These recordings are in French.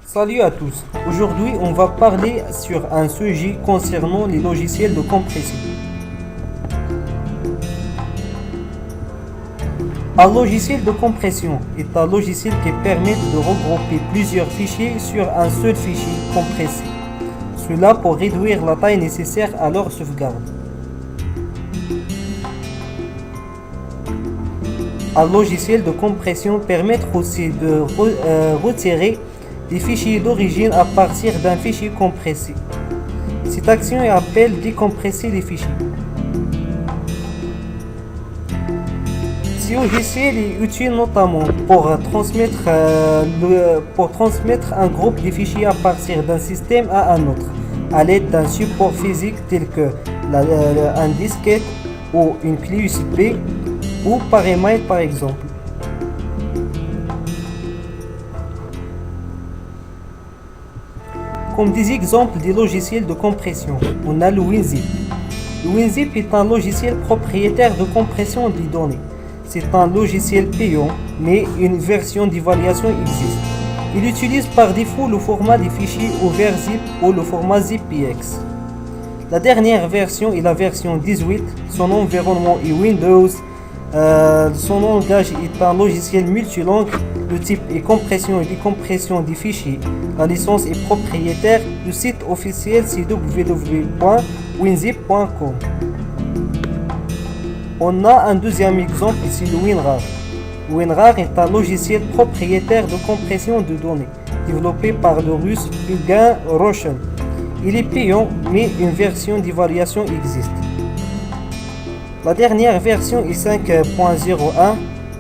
Salut à tous, aujourd'hui on va parler sur un sujet concernant les logiciels de compression. Un logiciel de compression est un logiciel qui permet de regrouper plusieurs fichiers sur un seul fichier compressé, cela pour réduire la taille nécessaire à leur sauvegarde. Un logiciel de compression permet aussi de retirer des fichiers d'origine à partir d'un fichier compressé. Cette action appelle décompresser les fichiers. Ce logiciel est utile notamment pour transmettre un groupe de fichiers à partir d'un système à un autre, à l'aide d'un support physique tel que un disquette ou une clé USB ou par email par exemple. Comme des exemples des logiciels de compression, on a le WinZip. Le WinZip est un logiciel propriétaire de compression des données. C'est un logiciel payant, mais une version d'évaluation existe. Il utilise par défaut le format des fichiers ouvert zip ou le format ZipPX. La dernière version est la version 18, son environnement est Windows. Son langage est un logiciel multilangue. Le type est compression et décompression des fichiers. La licence est propriétaire. Le site officiel c'est www.winzip.com. On a un deuxième exemple ici, le WinRAR. WinRAR est un logiciel propriétaire de compression de données, développé par le russe Eugen Roshin. Il est payant, mais une version d'évaluation existe. La dernière version est 5.01.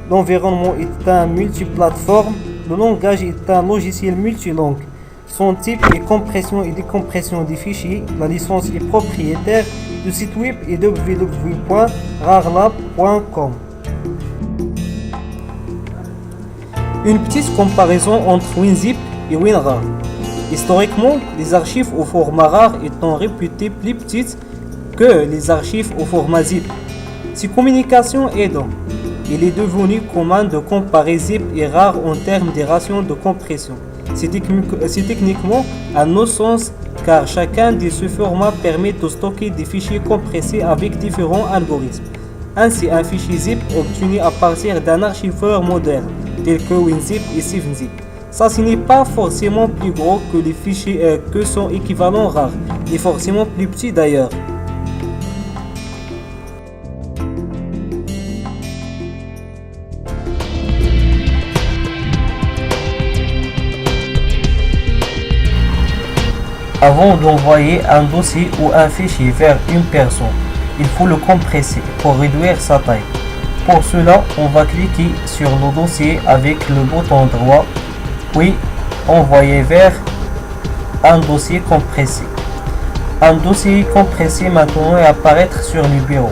L'environnement est un multiplateforme. Le langage est un logiciel multilangue. Son type est compression et décompression des fichiers. La licence est propriétaire. Le site web est www.rarlab.com. Une petite comparaison entre WinZip et WinRAR. Historiquement, les archives au format RAR étant réputées plus petites que les archives au format ZIP. Ces communications aidant, il est devenu commun de comparer ZIP et RAR en termes des ratios de compression. C'est techniquement un non-sens car chacun de ces formats permet de stocker des fichiers compressés avec différents algorithmes. Ainsi, un fichier ZIP obtenu à partir d'un archiveur moderne tel que WinZip et 7zip. Ça, ce n'est pas forcément plus gros que les fichiers que son équivalent RAR, et forcément plus petit d'ailleurs. Avant d'envoyer un dossier ou un fichier vers une personne, il faut le compresser pour réduire sa taille. Pour cela, on va cliquer sur le dossier avec le bouton droit, puis envoyer vers un dossier compressé. Un dossier compressé maintenant apparaître sur le bureau.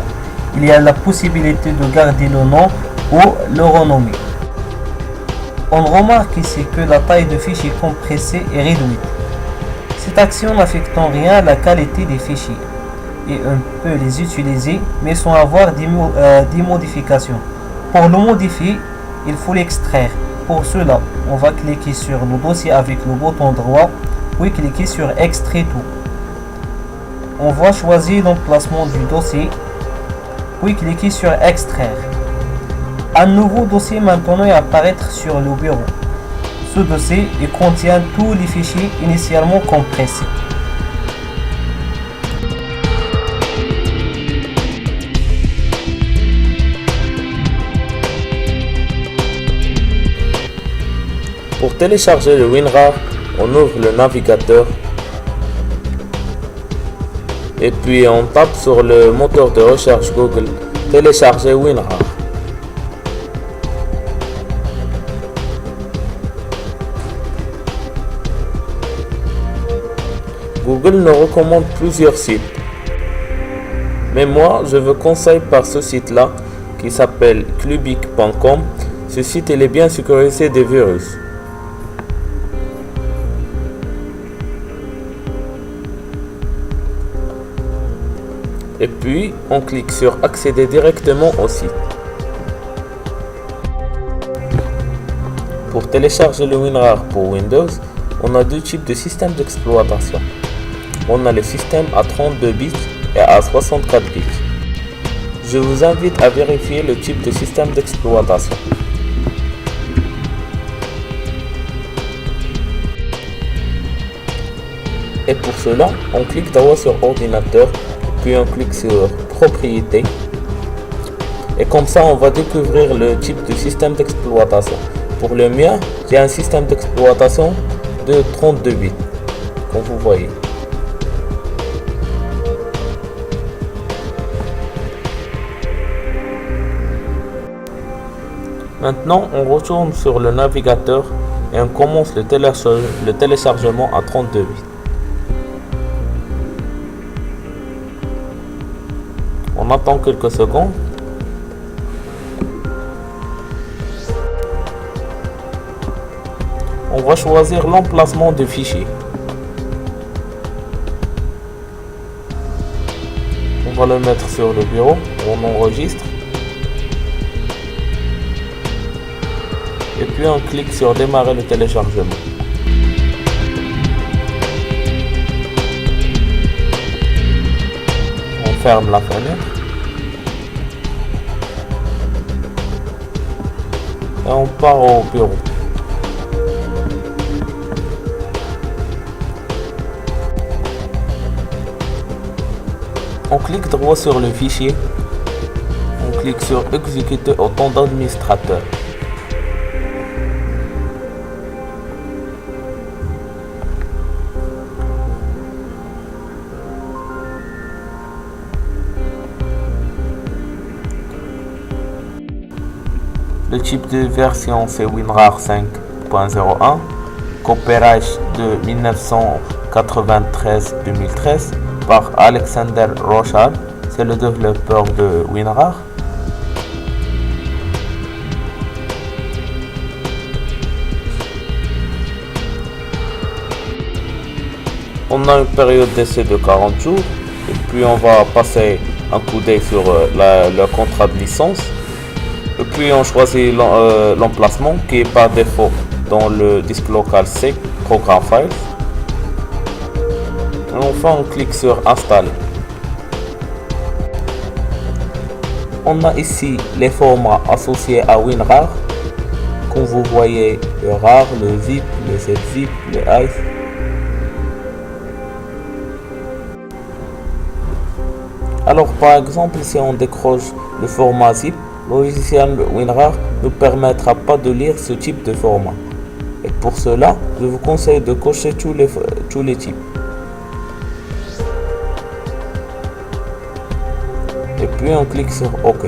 Il y a la possibilité de garder le nom ou le renommer. On remarque ici que la taille de fichier compressé est réduite. Cette action n'affecte en rien la qualité des fichiers et on peut les utiliser mais sans avoir des modifications. Pour le modifier, il faut l'extraire. Pour cela, on va cliquer sur le dossier avec le bouton droit, puis cliquer sur Extrait tout. On va choisir l'emplacement du dossier, puis cliquer sur Extraire. Un nouveau dossier maintenant apparaître sur le bureau. Ce dossier contient tous les fichiers initialement compressés. Pour télécharger le WinRAR, on ouvre le navigateur et puis on tape sur le moteur de recherche Google télécharger WinRAR. Google nous recommande plusieurs sites, mais moi je vous conseille par ce site là qui s'appelle clubic.com. Ce site il est bien sécurisé des virus. Et puis, on clique sur accéder directement au site. Pour télécharger le WinRAR pour Windows, on a deux types de systèmes d'exploitation. On a le système à 32 bits et à 64 bits. Je vous invite à vérifier le type de système d'exploitation. Et pour cela, on clique d'abord sur ordinateur, puis on clique sur propriétés. Et comme ça, on va découvrir le type de système d'exploitation. Pour le mien, j'ai un système d'exploitation de 32 bits, comme vous voyez. Maintenant, on retourne sur le navigateur et on commence le téléchargement à 32 bits. On attend quelques secondes. On va choisir l'emplacement du fichier. On va le mettre sur le bureau, on enregistre. Et puis on clique sur démarrer le téléchargement. On ferme la fenêtre. Et on part au bureau. On clique droit sur le fichier. On clique sur exécuter autant d'administrateur. Le type de version c'est WinRAR 5.01, copyright de 1993-2013 par Alexander Rochard, c'est le développeur de WinRAR. On a une période d'essai de 40 jours et puis on va passer un coup d'œil sur le contrat de licence. Et puis on choisit l'emplacement qui est par défaut dans le disque local C, Program Files. Et enfin on clique sur Installer. On a ici les formats associés à WinRAR. Comme vous voyez, le RAR, le zip, le ZZip, le ICE. Alors par exemple, si on décroche le format zip, le logiciel WinRAR ne permettra pas de lire ce type de format. Et pour cela, je vous conseille de cocher tous les types. Et puis on clique sur OK.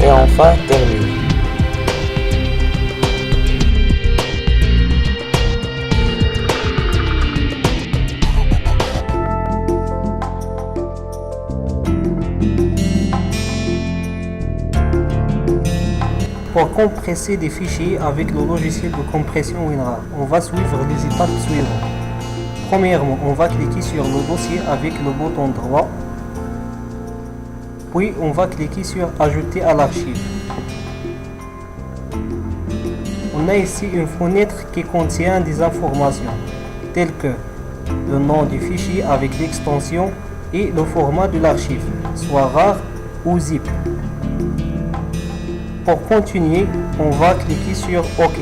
Et enfin, terminé. Pour compresser des fichiers avec le logiciel de compression WinRAR, on va suivre les étapes suivantes. Premièrement, on va cliquer sur le dossier avec le bouton droit. Puis, on va cliquer sur Ajouter à l'archive. On a ici une fenêtre qui contient des informations, telles que le nom du fichier avec l'extension et le format de l'archive, soit RAR ou ZIP. Pour continuer, on va cliquer sur OK.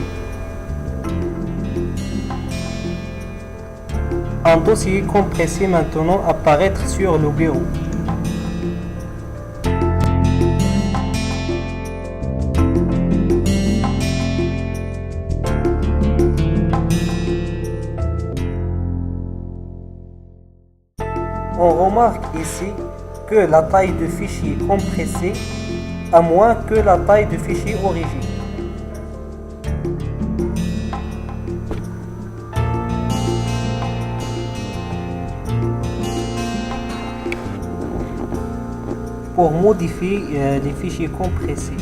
Un dossier compressé maintenant apparaître sur le bureau. On remarque ici que la taille de fichier compressé à moins que la taille du fichier origine. Pour modifier les fichiers compressés,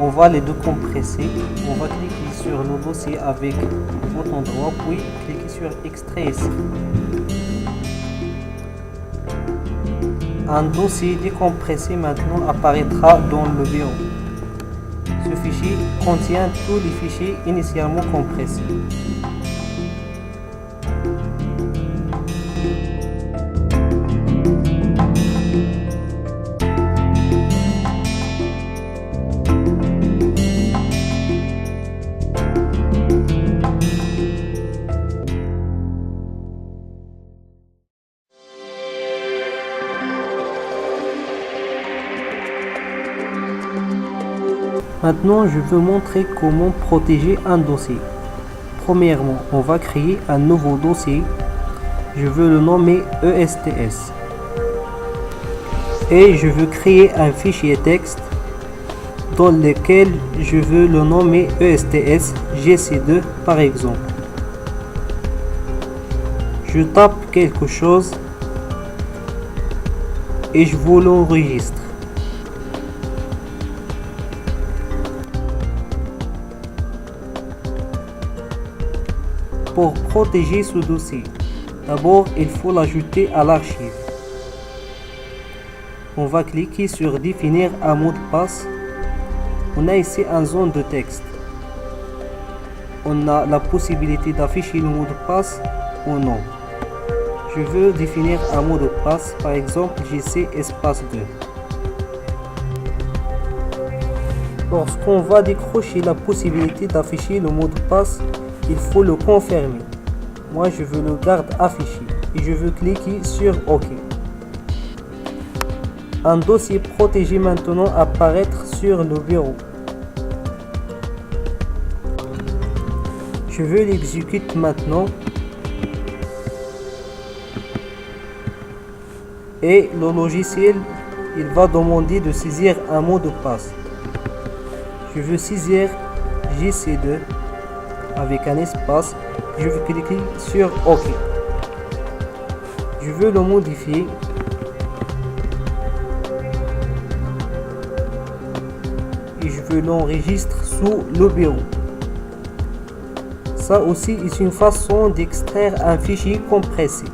on va les décompresser. On va cliquer sur le dossier avec le bouton droit, puis cliquer sur Extrait ici. Un dossier décompressé maintenant apparaîtra dans le bureau. Ce fichier contient tous les fichiers initialement compressés. Maintenant, je veux montrer comment protéger un dossier. Premièrement, on va créer un nouveau dossier. Je veux le nommer ESTS. Et je veux créer un fichier texte dans lequel je veux le nommer ESTS GC2 par exemple. Je tape quelque chose et je vous l'enregistre. Pour protéger ce dossier, d'abord il faut l'ajouter à l'archive. On va cliquer sur définir un mot de passe. On a ici une zone de texte. On a la possibilité d'afficher le mot de passe ou non. Je veux définir un mot de passe, par exemple GC espace 2. Lorsqu'on va décrocher la possibilité d'afficher le mot de passe, il faut le confirmer. Moi, je veux le garder affiché et je veux cliquer sur OK. Un dossier protégé maintenant apparaître sur le bureau. Je veux l'exécuter maintenant. Et le logiciel, il va demander de saisir un mot de passe. Je veux saisir GC2 avec un espace. Je vais cliquer sur OK. Je veux le modifier. Et je veux l'enregistrer sous le bureau. Ça aussi est une façon d'extraire un fichier compressé.